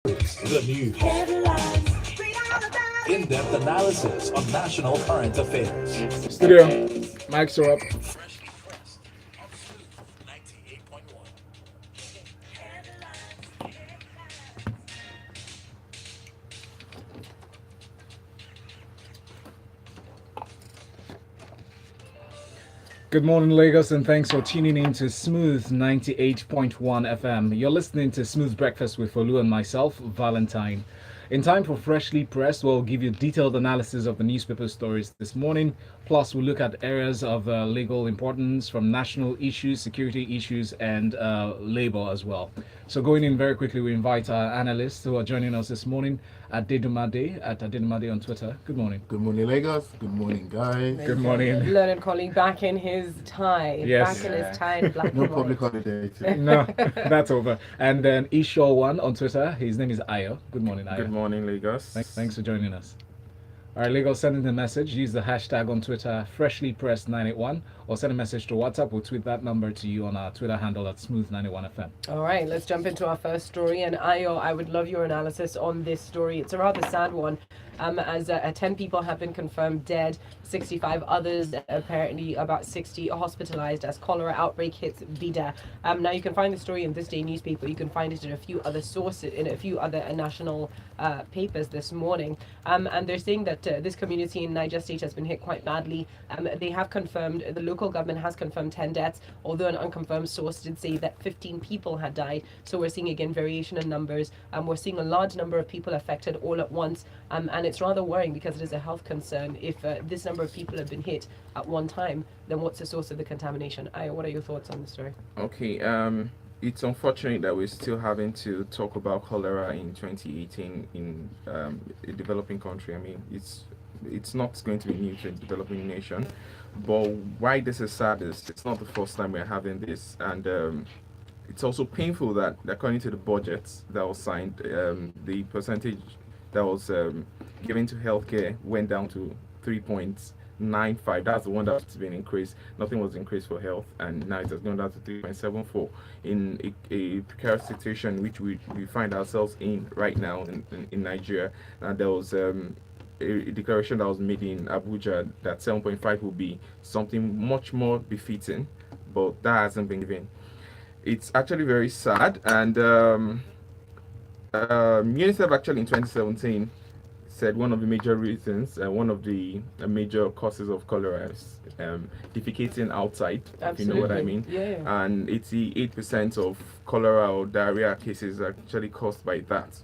The news. In-depth analysis on national current affairs. Studio, mics are up. Good morning, Lagos, and thanks for tuning in to Smooth 98.1 FM. You're listening to Smooth Breakfast with Folu and myself, Valentine. In time for Freshly Pressed, we'll give you detailed analysis of the newspaper stories this morning. Plus, we'll look at areas of legal importance from national issues, security issues, and labor as well. So going in very quickly, we invite our analysts who are joining us this morning. Adedunmade at Adedunmade on Twitter. Good morning. Good morning, Lagos. Good morning, guys. Good morning. Learned colleague back in his tie. Yes. Back in his tie in black No and public white. holiday today. No, that's over. And then Esho1 on Twitter. His name is Ayo. Good morning, Ayo. Good morning, Lagos. Thanks for joining us. All right, Lagos, send in the message. Use the hashtag on Twitter, freshlypressed981, or send a message to WhatsApp. We'll tweet that number to you on our Twitter handle at smooth91fm. All right, let's jump into our first story. And Ayo, I would love your analysis on this story. It's a rather sad one. As 10 people have been confirmed dead, 65 others, apparently about 60 hospitalized as cholera outbreak hits Bida. Now you can find the story in ThisDay newspaper. You can find it in a few other sources, in a few other national papers this morning. And they're saying that this community in Niger State has been hit quite badly. They have confirmed, the local government has confirmed 10 deaths, although an unconfirmed source did say that 15 people had died. So we're seeing again variation in numbers. We're seeing a large number of people affected all at once. And it's rather worrying because it is a health concern. If this number of people have been hit at one time, then what's the source of the contamination? Ayo, what are your thoughts on the story? Okay, it's unfortunate that we're still having to talk about cholera in 2018 in a developing country. I mean, it's not going to be new to a developing nation, but why this is sad is it's not the first time we're having this, and it's also painful that according to the budget that was signed, the percentage that was given to healthcare went down to 3.95. That's the one that's been increased. Nothing was increased for health, and now it has gone down to 3.74 in a precarious situation which we find ourselves in right now in Nigeria. And there was a declaration that was made in Abuja that 7.5 will be something much more befitting, but that hasn't been given. It's actually very sad, and UNICEF actually in 2017 said one of the major reasons, one of the major causes of cholera is defecating outside, if you know what I mean. Yeah. And 88% of cholera or diarrhea cases are actually caused by that.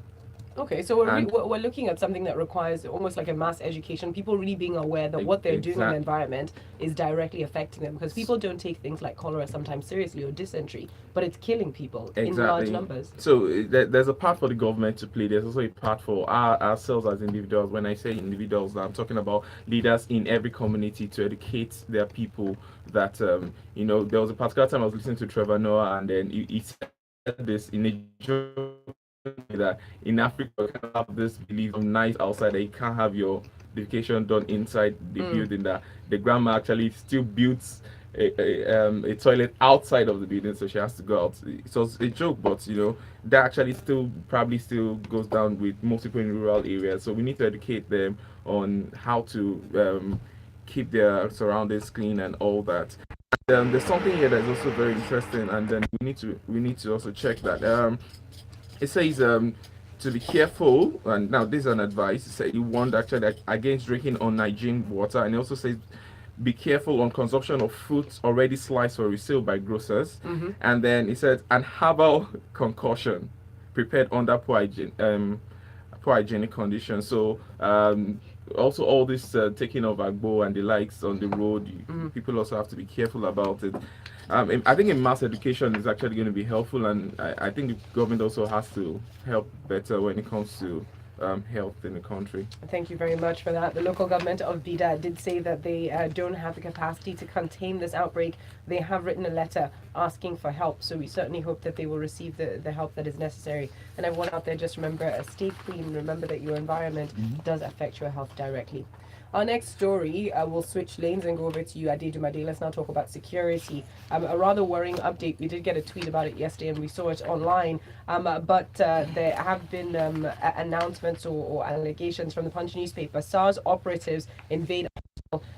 Okay, so we're looking at something that requires almost like a mass education, people really being aware that what they're doing in the environment is directly affecting them, because people don't take things like cholera sometimes seriously, or dysentery, but it's killing people in large numbers. So there's a part for the government to play. There's also a part for ourselves as individuals. When I say individuals, I'm talking about leaders in every community to educate their people that, there was a particular time I was listening to Trevor Noah, and then he said this in a joke, that in Africa you can have this belief of nice outside that you can't have your education done inside the building, that the grandma actually still builds a toilet outside of the building, so she has to go out. So it's a joke, but that actually probably still goes down with most people in rural areas. So we need to educate them on how to keep their surroundings clean and all that. And there's something here that's also very interesting, and then we need to also check that. It says to be careful, and now this is an advice. It says you warned actually against drinking unhygienic water, and it also says be careful on consumption of fruits already sliced for resale by grocers. Mm-hmm. And then it says an herbal concoction prepared under poor hygienic conditions. So also all this taking of agbo and the likes on the road, people also have to be careful about it. I think in mass education is actually going to be helpful, and I think the government also has to help better when it comes to health in the country. Thank you very much for that. The local government of Bida did say that they don't have the capacity to contain this outbreak. They have written a letter asking for help, so we certainly hope that they will receive the help that is necessary. And everyone out there, just remember, stay clean. Remember that your environment does affect your health directly. Our next story, we'll switch lanes and go over to you, Adedunmade. Let's now talk about security. A rather worrying update. We did get a tweet about it yesterday and we saw it online. But there have been announcements or allegations from the Punch newspaper. SARS operatives invade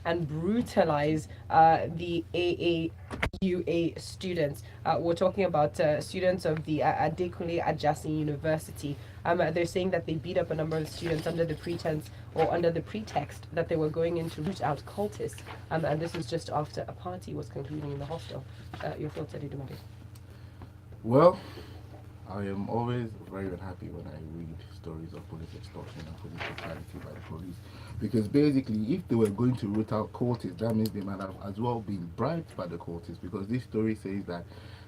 and brutalize the AAUA students. We're talking about students of the Adekunle Ajasin University. They're saying that they beat up a number of students under the pretense or under the pretext that they were going in to root out cultists. And this was just after a party was concluding in the hostel. Your thoughts, Adedunmade? Well, I am always very unhappy when I read stories of police extortion and police brutality by the police. Because basically, if they were going to root out cultists, that means they might have as well been bribed by the cultists. Because this story says that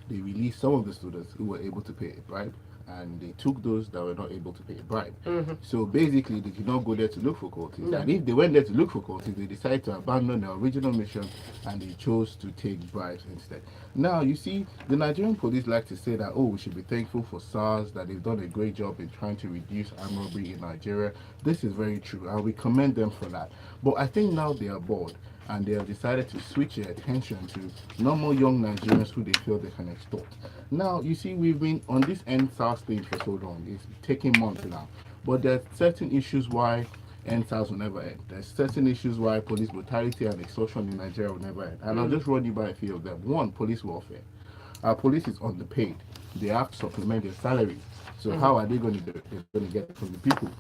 they released some of the students who were able to pay a bribe, and they took those that were not able to pay a bribe. So basically, they did not go there to look for cultists. No. And if they went there to look for cultists, they decided to abandon their original mission and they chose to take bribes instead. Now, you see, the Nigerian police like to say that, oh, we should be thankful for SARS, that they've done a great job in trying to reduce armed robbery in Nigeria. This is very true, and we commend them for that. But I think now they are bored, and they have decided to switch their attention to normal young Nigerians who they feel they can extort. Now, you see, we've been on this SARS thing for so long. It's taking months now. But there are certain issues why SARS will never end. There's certain issues why police brutality and extortion in Nigeria will never end. And I'll just run you by a few of them. One, police welfare. Our police is underpaid. They have to supplement their salaries. So how are they going to do it? They're going to get it from the people.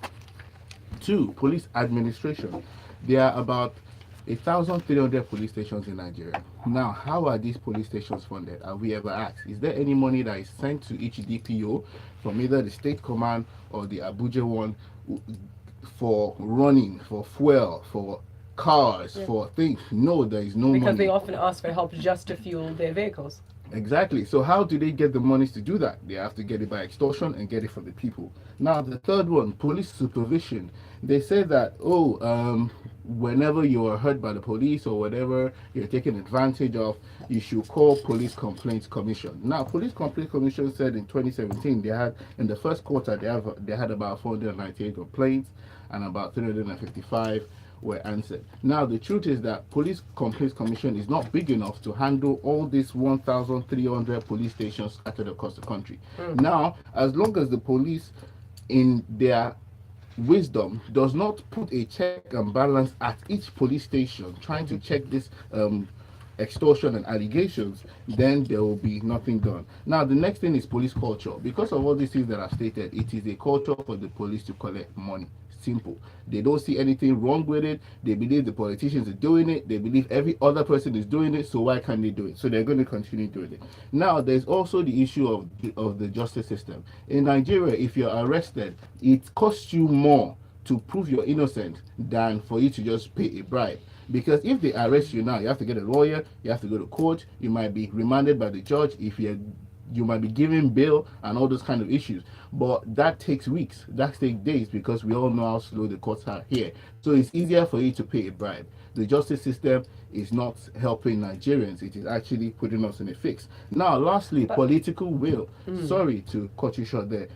Two, police administration. There are about 1,300 police stations in Nigeria. Now, how are these police stations funded? Have we ever asked? Is there any money that is sent to each DPO from either the state command or the Abuja one for running, for fuel, for cars, for things? No, there is no money. Because they often ask for help just to fuel their vehicles. Exactly. So how do they get the monies to do that? They have to get it by extortion and get it from the people. Now, the third one, police supervision. They say that, whenever you are hurt by the police or whatever you're taken advantage of, you should call Police Complaints Commission. Now, Police Complaints Commission said in 2017, they had, in the first quarter, they had about 498 complaints and about 355 were answered. Now, the truth is that Police Complaints Commission is not big enough to handle all these 1,300 police stations scattered across the country. Now, as long as the police, in their wisdom, does not put a check and balance at each police station trying to check this extortion and allegations, then there will be nothing done. Now, the next thing is police culture. Because of all these things that I've stated, it is a culture for the police to collect money. Simple. They don't see anything wrong with it. They believe the politicians are doing it. They believe every other person is doing it, so why can't they do it? So they're going to continue doing it. Now, there's also the issue of the justice system. In Nigeria, if you're arrested, it costs you more to prove you're innocent than for you to just pay a bribe. Because if they arrest you now, you have to get a lawyer, you have to go to court, you might be remanded by the judge, you might be given bail and all those kind of issues. But that takes weeks, that takes days, because we all know how slow the courts are here. So it's easier for you to pay a bribe. The justice system is not helping Nigerians, it is actually putting us in a fix. Now, lastly, political will. Sorry to cut you short there.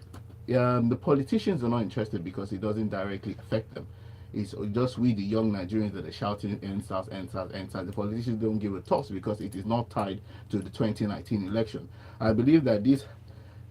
The politicians are not interested because it doesn't directly affect them. It's just we, the young Nigerians, that are shouting NSAS, NSAS, NSAS. The politicians don't give a toss because it is not tied to the 2019 election. I believe that this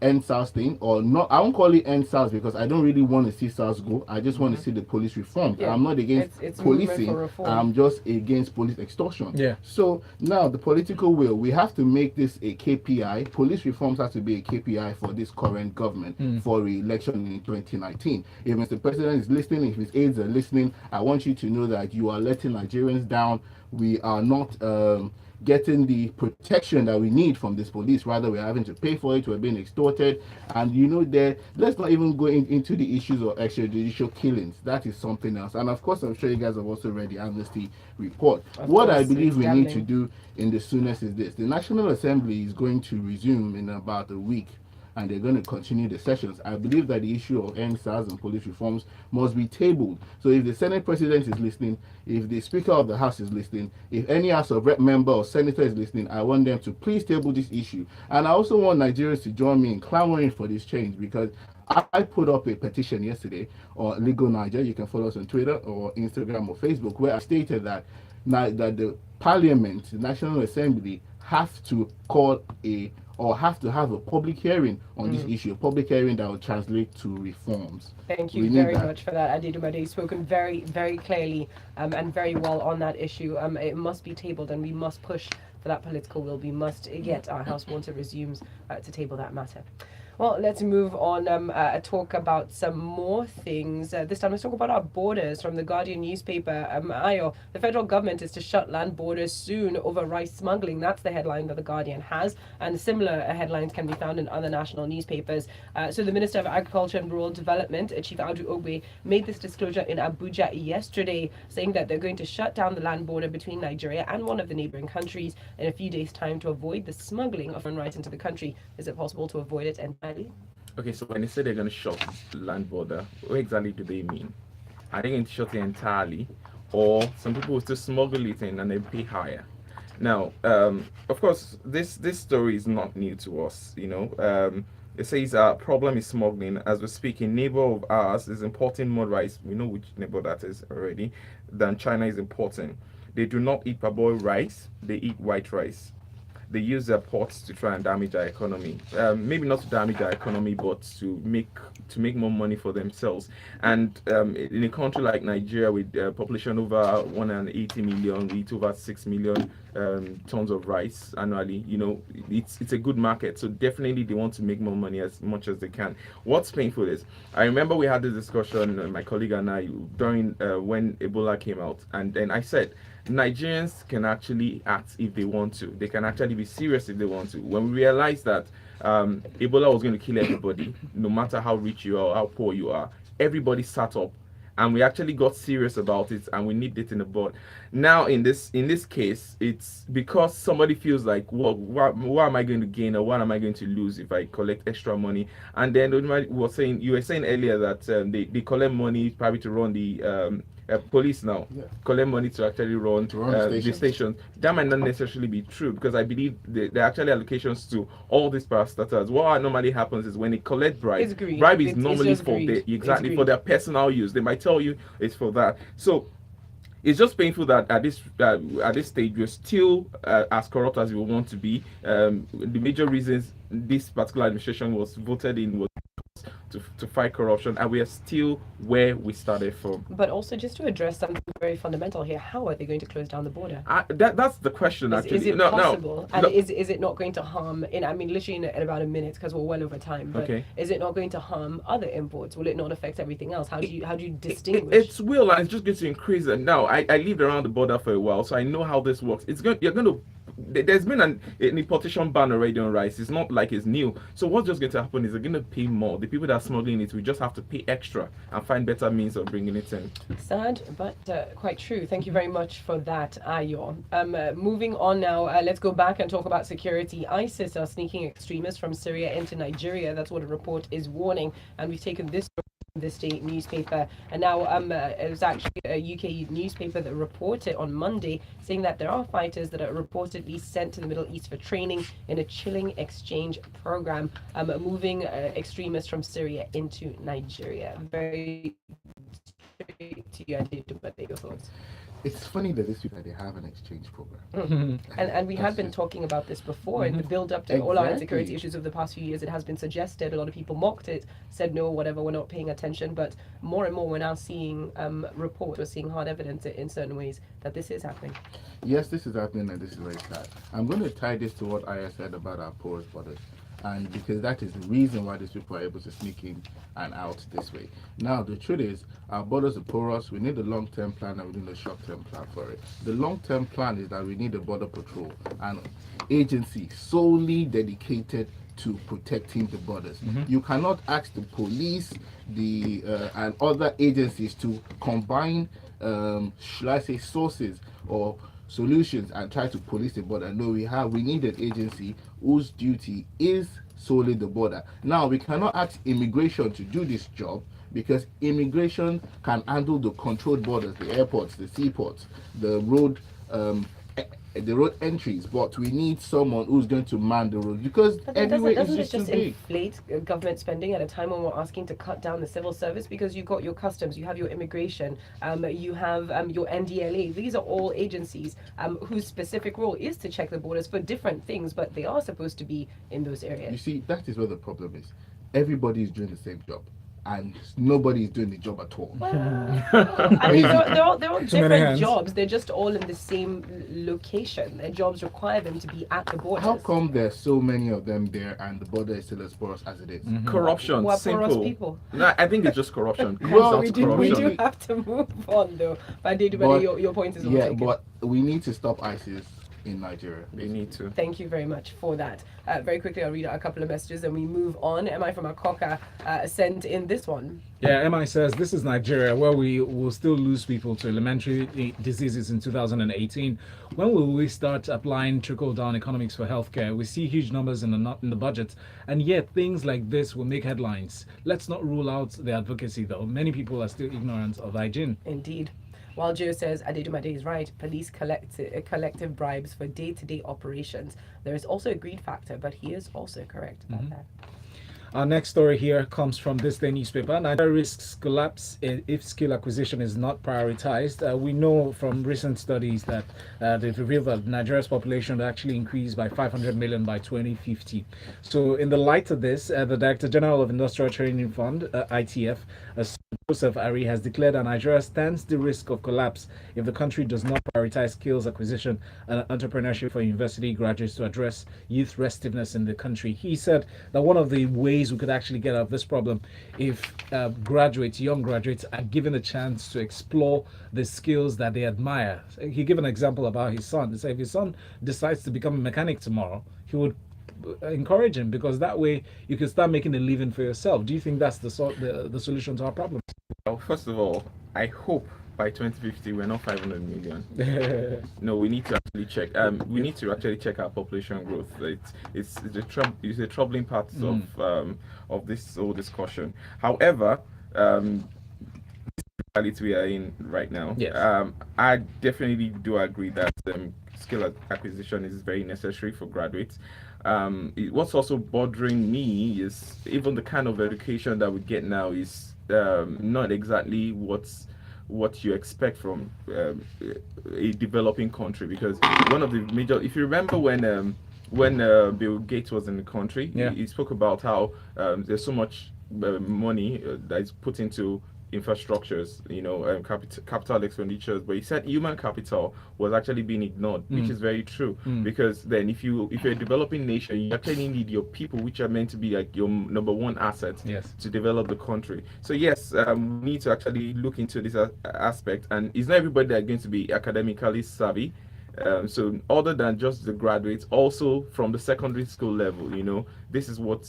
NSAS thing, or not, I won't call it NSAS because I don't really want to see SARS go. I just want to see the police reformed. Yeah. I'm not against It's policing. I'm just against police extortion. Yeah. So now the political will, we have to make this a KPI. Police reforms have to be a KPI for this current government for re-election in 2019. If Mr. President is listening, if his aides are listening, I want you to know that you are letting Nigerians down. We are not getting the protection that we need from this police. Rather, we're having to pay for it. We're being extorted. And let's not even go into the issues of extrajudicial killings. That is something else. And of course, I'm sure you guys have also read the Amnesty report. What I believe we need to do in the soonest is this. The National Assembly is going to resume in about a week, and they're going to continue the sessions. I believe that the issue of NSAS and police reforms must be tabled. So if the Senate President is listening, if the Speaker of the House is listening, if any House of Rep member or senator is listening, I want them to please table this issue. And I also want Nigerians to join me in clamoring for this change, because I put up a petition yesterday on Legal Niger. You can follow us on Twitter or Instagram or Facebook, where I stated that that the Parliament, the National Assembly, have to call have to have a public hearing on this issue, a public hearing that will translate to reforms. Thank you very much for that, Adedunmade. You've spoken very, very clearly and very well on that issue. It must be tabled, and we must push for that political will. We must get our House once it resumes to table that matter. Well, let's move on, talk about some more things. This time let's talk about our borders from the Guardian newspaper. Ayo, the federal government is to shut land borders soon over rice smuggling. That's the headline that the Guardian has, and similar headlines can be found in other national newspapers. So the Minister of Agriculture and Rural Development, Chief AAUA, made this disclosure in Abuja yesterday, saying that they're going to shut down the land border between Nigeria and one of the neighboring countries in a few days' time to avoid the smuggling of foreign rice into the country. Is it possible to avoid it entirely? Okay, so when they say they're going to shut the land border, what exactly do they mean? Are they going to shut it entirely, or some people will still smuggle it in and they pay higher? Now, of course, this story is not new to us. It says our problem is smuggling. As we're speaking, neighbor of ours is importing more rice. We know which neighbor that is already, than China is importing. They do not eat parboiled rice; they eat white rice. They use their ports to try and damage our economy. Maybe not to damage our economy, but to make more money for themselves. And in a country like Nigeria, with a population over 180 million, we eat over 6 million tons of rice annually. It's a good market. So definitely they want to make more money as much as they can. What's painful is, I remember we had this discussion, my colleague and I, during when Ebola came out, and then I said, Nigerians can actually act if they want to. They can actually be serious if they want to. When we realized that Ebola was going to kill everybody, no matter how rich you are, how poor you are, everybody sat up, and we actually got serious about it, and we nipped it in the bud. Now, in this case, it's because somebody feels like, well, what am I going to gain, or what am I going to lose if I collect extra money? And then you were saying earlier that they collect money probably to run the police now, collect money to actually run the station. That might not necessarily be true, because I believe there are actually allocations to all these parastatals. What normally happens is when they collect bribe is normally for their personal use. They might tell you it's for that. So it's just painful that at this stage we're still as corrupt as we want to be. The major reasons this particular administration was voted in was to fight corruption, and we are still where we started from. But also, just to address something very fundamental here, how are they going to close down the border? That's the question, actually. Is it possible? And is it not going to harm, literally in about a minute, because we're well over time, but is it not going to harm other imports? Will it not affect everything else? How do you distinguish? It will, and it's just going to increase. And now, I lived around the border for a while, so I know how this works. There's been an importation ban already on rice. It's not like it's new. So what's just going to happen is they're going to pay more. The people that are smuggling it, we just have to pay extra and find better means of bringing it in. Sad, but quite true. Thank you very much for that, Ayo. Moving on now, let's go back and talk about security. ISIS are sneaking extremists from Syria into Nigeria. That's what a report is warning. And we've taken this ThisDay newspaper, and now it was actually a UK newspaper that reported on Monday, saying that there are fighters that are reportedly sent to the Middle East for training in a chilling exchange program, moving extremists from Syria into Nigeria. Very straight to you, but your thoughts. It's funny that this week they have an exchange program. And we had been talking about this before in the build-up to all our insecurity issues of the past few years. It has been suggested, a lot of people mocked it, said no, whatever, we're not paying attention, but more and more we're now seeing reports, we're seeing hard evidence in certain ways that this is happening. Yes, this is happening, and this is very sad. I'm going to tie this to what Aya said about our porous borders, and because that is the reason why these people are able to sneak in and out this way. Now, the truth is, our borders are porous. We need a long-term plan, and we need a short-term plan for it. The long-term plan is that we need a border patrol, an agency solely dedicated to protecting the borders. You cannot ask the police, and other agencies to combine, should I say, sources or solutions and try to police the border. No, we need an agency whose duty is solely the border. Now, we cannot ask immigration to do this job, because immigration can handle the controlled borders, the airports, the seaports, the road, the road entries, but we need someone who's going to man the road because But then everywhere doesn't is it just just too big. inflate government spending at a time when we're asking to cut down the civil service? Because you've got your customs, you have your immigration, you have your NDLA. These are all agencies whose specific role is to check the borders for different things, but they are supposed to be in those You areas. see, that is where the problem is. Everybody is doing the same job, and nobody is doing the job at all. I mean, they're all Too many different hands. jobs. They're just all in the same location. Their jobs require them to be at the borders. How come there's so many of them there and the border is still as porous as it is? Corruption, We're porous simple. people. No, I think it's just corruption. Well, It's we not do corruption. have to move on though. But But- your point is well Yeah, taken. but we need to stop ISIS in Nigeria. We need to. Thank you very much for that. Very quickly, I'll read out a couple of messages and we move on. MI from Akoka sent in this one. Yeah, MI says this is Nigeria, where we will still lose people to elementary diseases in 2018. When will we start applying trickle-down economics for healthcare? We see huge numbers in the budget, and yet things like this will make headlines. Let's not rule out the advocacy, though. Many people are still ignorant of hygiene. Indeed. While Joe says Adedunmade is right, police collective bribes for day-to-day operations. There is also a greed factor, but he is also correct about that. Our next story here comes from ThisDay newspaper. Nigeria risks collapse if skill acquisition is not prioritized. We know from recent studies that they've revealed that Nigeria's population will actually increase by 500 million by 2050. So in the light of this, the Director General of Industrial Training Fund, ITF, Joseph Ari, has declared that Nigeria stands the risk of collapse if the country does not prioritize skills acquisition and entrepreneurship for university graduates to address youth restiveness in the country. He said that one of the ways we could actually get out of this problem if young graduates are given a chance to explore the skills that they admire. He gave an example about his son. He said if his son decides to become a mechanic tomorrow, he would encourage him, because that way you can start making a living for yourself. Do you think that's the solution to our problem? Well, first of all, I hope by 2050 we're not 500 million. No, we need to actually check. We need to actually check our population growth. It's a troubling part of this whole discussion. However, this reality we are in right now. Yes. I definitely do agree that skill acquisition is very necessary for graduates. What's also bothering me is even the kind of education that we get now is not exactly what you expect from a developing country, because one of the major, if you remember when Bill Gates was in the country, he spoke about how there's so much money that is put into infrastructures, capital expenditures, but he said human capital was actually being ignored, which is very true. Because then if you're a developing nation, you actually need your people, which are meant to be like your number one asset to develop the country. So yes, we need to actually look into this aspect, and it's not everybody that are going to be academically savvy. So other than just the graduates, also from the secondary school level, this is what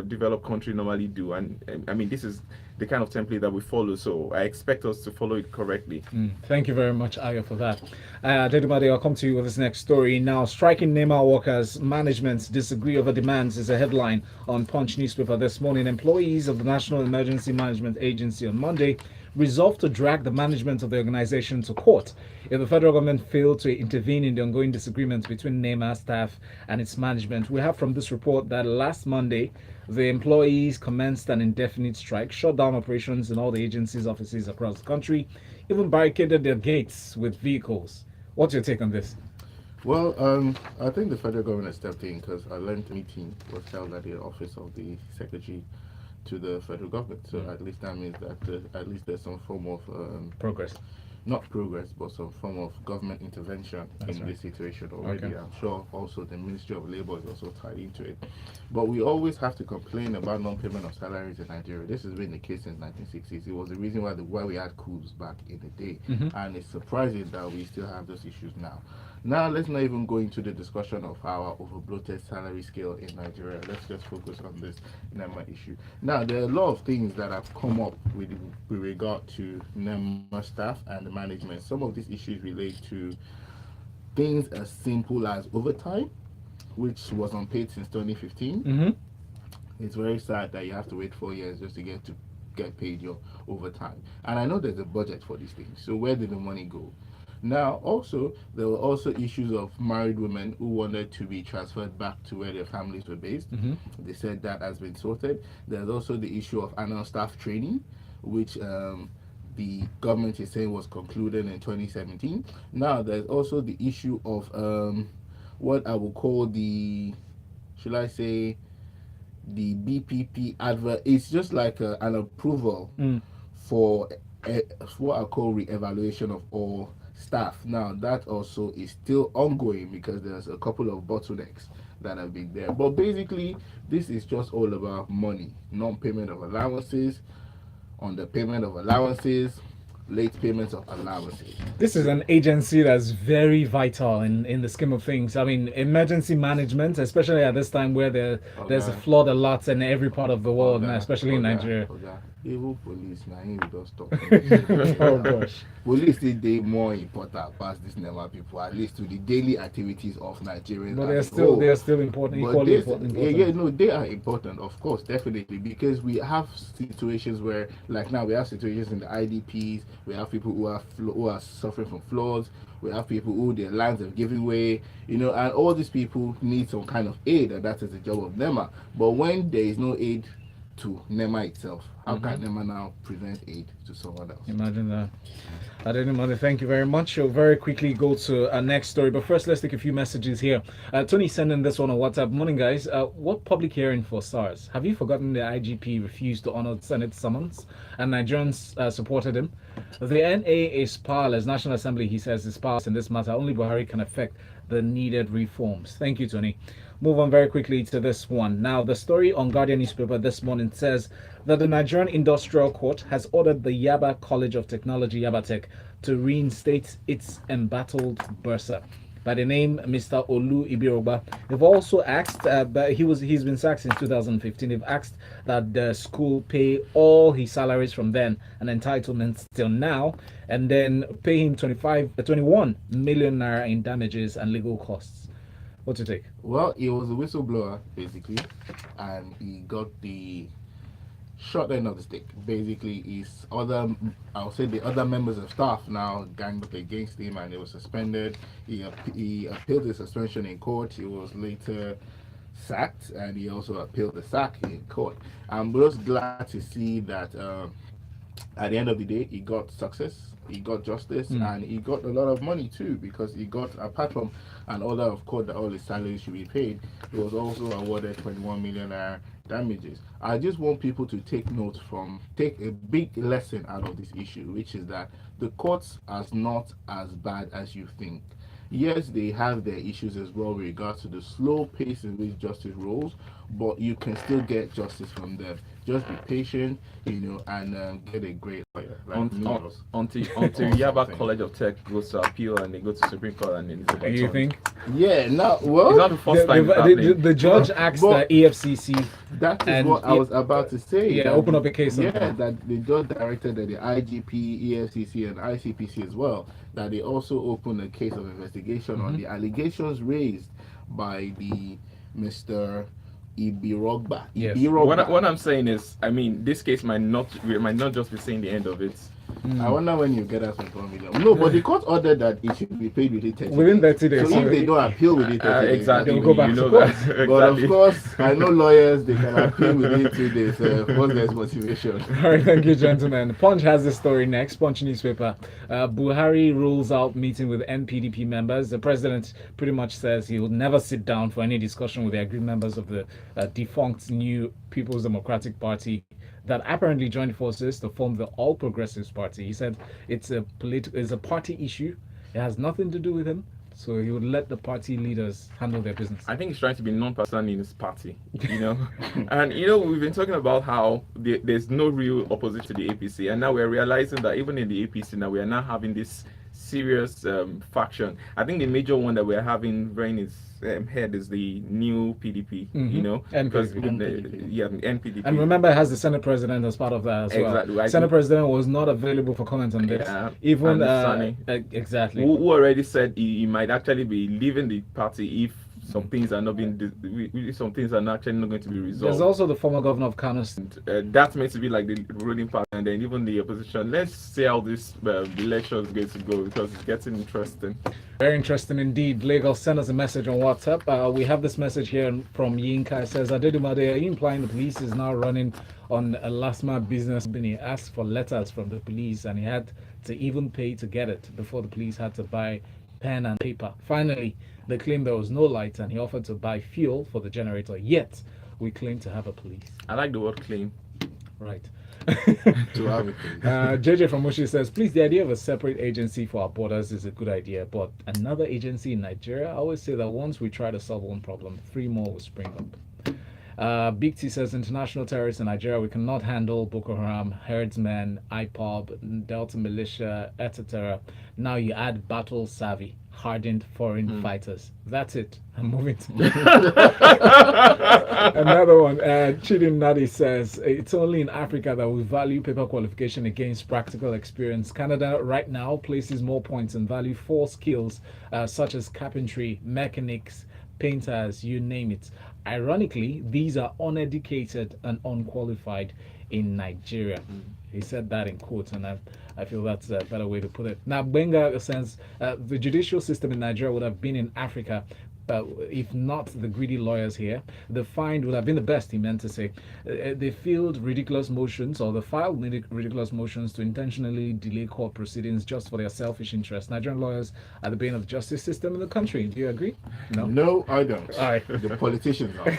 developed countries normally do, and I mean this is the kind of template that we follow, so I expect us to follow it correctly. Thank you very much, Ayo, for that. Adedunmade, I'll come to you with this next story. Now, striking NEMA workers, managements disagree over demands is a headline on Punch newspaper this morning. Employees of the National Emergency Management Agency on Monday resolved to drag the management of the organization to court if the federal government failed to intervene in the ongoing disagreements between NEMA staff and its management. We have from this report that last Monday, the employees commenced an indefinite strike, shut down operations in all the agency's offices across the country, even barricaded their gates with vehicles. What's your take on this? Well, I think the federal government has stepped in, because a lengthy meeting was held at the office of the secretary to the federal government. So at least that means that at least there's some form of Progress. not progress, but some form of government intervention in this situation already. Okay. I'm sure also the Ministry of Labor is also tied into it. But we always have to complain about non-payment of salaries in Nigeria. This has been the case since 1960s. It was the reason why we had coups back in the day. And it's surprising that we still have those issues now. Now, let's not even go into the discussion of our overbloated salary scale in Nigeria. Let's just focus on this NEMA issue. Now, there are a lot of things that have come up with regard to NEMA staff and the management. Some of these issues relate to things as simple as overtime, which was unpaid since 2015. It's very sad that you have to wait 4 years just to get paid your overtime. And I know there's a budget for these things. So where did the money go? Now, also, there were also issues of married women who wanted to be transferred back to where their families were based. They said that has been sorted. There's also the issue of annual staff training, which the government is saying was concluded in 2017. Now, there's also the issue of what I would call the, should I say, the BPP advert. It's just like an approval for what I call re-evaluation of all staff. Now, that also is still ongoing because there's a couple of bottlenecks that have been there. But basically, this is just all about money, non-payment of allowances, underpayment of allowances, late payments of allowances. This is an agency that's very vital in the scheme of things. I mean, emergency management, especially at this time where there's a flood alerts in every part of the world, especially in Nigeria. Even police, now he will just stop. Oh gosh. Police is they more important past this NEMA people, at least to the daily activities of Nigerians. But they're still important, equally important. Yeah, no, they are important, of course, definitely, because we have situations where, like now, we have situations in the IDPs, we have people who are suffering from floods, we have people who their lands have given way, and all these people need some kind of aid, and that is the job of NEMA. But when there is no aid to NEMA itself, how can NEMA now present aid to someone else? Imagine that. Adedunmade, thank you very much. We'll very quickly go to our next story, but first let's take a few messages here. Tony sending this one on WhatsApp. Morning guys, what public hearing for SARS? Have you forgotten the IGP refused to honor Senate summons and Nigerians supported him? The NA is powerless. National Assembly, he says, is powerless in this matter. Only Buhari can affect the needed reforms. Thank you, Tony. Move on very quickly to this one. Now, the story on Guardian newspaper this morning says that the Nigerian Industrial Court has ordered the Yaba College of Technology, Yabatech, to reinstate its embattled bursar by the name Mr. Olu Ibiroba. They've also asked, but he's been sacked since 2015. They've asked that the school pay all his salaries from then and entitlements till now, and then pay him 21 million naira in damages and legal costs. What's your take? Well, he was a whistleblower, basically, and he got the short end of the stick. Basically, the other members of staff now ganged up against him and he was suspended. He appealed the suspension in court. He was later sacked, and he also appealed the sack in court. I'm just glad to see that at the end of the day, he got success, he got justice, and he got a lot of money too, because he got, apart from an order of court that all his salaries should be paid, he was also awarded 21 million damages. I just want people to take a big lesson out of this issue, which is that the courts are not as bad as you think. Yes, they have their issues as well with regards to the slow pace in which justice rolls, but you can still get justice from them. Just be patient, and get a great lawyer. Until Yaba College of Tech goes to appeal and they go to Supreme Court and then You think? Yeah, now, well, it's not the first time it's happening. The judge asked the EFCC. That is what I was about to say. Yeah, open up a case. Yeah, that the judge directed that the IGP, EFCC, and ICPC as well, that they also open a case of investigation on the allegations raised by the Mr. Ibirogba. Yes. What I'm saying is, I mean, this case might not just be saying the end of it. I wonder when you get us 1 million. No, but the court ordered that it should be paid within 30 within days. 30 days. So if they don't appeal within 30 days, exactly, they'll go back to court. exactly. But of course, I know lawyers, they can appeal within 2 days once there's motivation. All right, thank you, gentlemen. Punch has the story next. Punch newspaper. Buhari rules out meeting with NPDP members. The president pretty much says he will never sit down for any discussion with the agreed members of the defunct New People's Democratic Party that apparently joined forces to form the All Progressives Party. He said it's a party issue. It has nothing to do with him. So he would let the party leaders handle their business. I think he's trying to be non-partisan in his party, And we've been talking about how there's no real opposition to the APC, and now we're realizing that even in the APC now we are now having this serious faction. I think the major one that we're having reign its head is the new PDP, NPDP. And remember, it has the Senate President as part of that as well. Exactly. Senate President was not available for comment on this. Even Sani, exactly. who already said he might actually be leaving the party if some things are not being some things are not actually not going to be resolved. There's also the former governor of Kano State. That's meant to be like the ruling party, and then even the opposition. Let's see how this election is going to go, because it's getting interesting. Very interesting indeed. Lagos, send us a message on WhatsApp. We have this message here from Yinka. It says, Adedunmade, are you implying the police is now running on a last mile business? He asked for letters from the police and he had to even pay to get it before the police had to buy pen and paper. Finally, they claimed there was no light and he offered to buy fuel for the generator. Yet, we claim to have a police. I like the word claim. Right. To have it. JJ from Mushi says, please, the idea of a separate agency for our borders is a good idea, but another agency in Nigeria, I always say that once we try to solve one problem, 3 more will spring up. Big T says, international terrorists in Nigeria, we cannot handle Boko Haram, herdsmen, IPOB, Delta militia, etc. Now you add battle savvy, hardened foreign fighters. That's it. I'm moving to another one. Chidin Nadi says, it's only in Africa that we value paper qualification against practical experience. Canada right now places more points and value 4 skills such as carpentry, mechanics, painters, you name it. Ironically, these are uneducated and unqualified in Nigeria. He said that in quotes, and I feel that's a better way to put it. Now, Benga says the judicial system in Nigeria would have been in Africa if not the greedy lawyers here. The find would have been the best, he meant to say. They filed ridiculous motions to intentionally delay court proceedings just for their selfish interests. Nigerian lawyers are the bane of the justice system in the country. Do you agree? No? No, I don't. All right. The politicians are.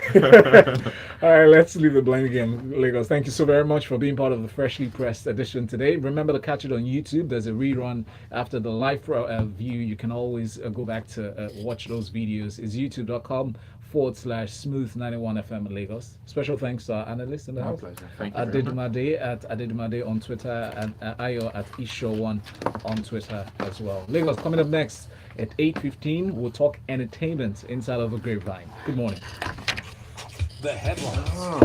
All right, let's leave the blind again, Lagos. Thank you so very much for being part of the freshly pressed edition today. Remember to catch it on YouTube. There's a rerun after the live view. You can always go back to watch those videos. It's youtube.com/smooth91FM in Lagos. Special thanks to our analysts in the house. Pleasure. Thank you very much. Adedunmade at Adedunmade on Twitter and Ayo at Esho1 on Twitter as well. Lagos, coming up next at 8:15, we'll talk entertainment inside of a grapevine. Good morning. The headlines.